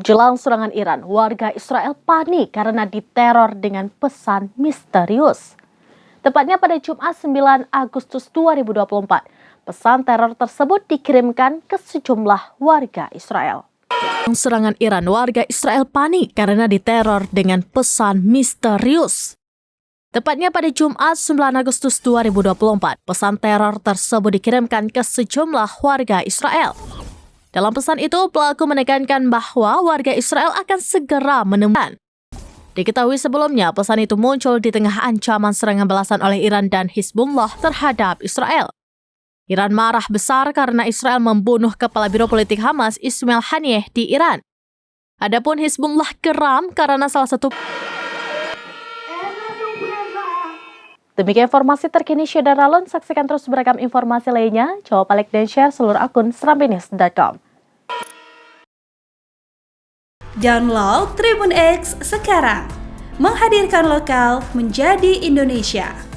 Jelang serangan Iran, warga Israel panik karena diteror dengan pesan misterius. Tepatnya pada Jumat 9 Agustus 2024, pesan teror tersebut dikirimkan ke sejumlah warga Israel. Serangan Iran, warga Israel panik karena diteror dengan pesan misterius. Tepatnya pada Jumat 9 Agustus 2024, pesan teror tersebut dikirimkan ke sejumlah warga Israel. Dalam pesan itu, pelaku menekankan bahwa warga Israel akan segera menemukan. Diketahui sebelumnya, pesan itu muncul di tengah ancaman serangan balasan oleh Iran dan Hizbullah terhadap Israel. Iran marah besar karena Israel membunuh kepala Biro Politik Hamas Ismail Haniyeh di Iran. Adapun Hizbullah geram karena salah satu... Demikian informasi terkini Syedara Lun. Saksikan terus beragam informasi lainnya. Coba like dan share seluruh akun serambinews.com. Download Tribun X sekarang. Menghadirkan lokal menjadi Indonesia.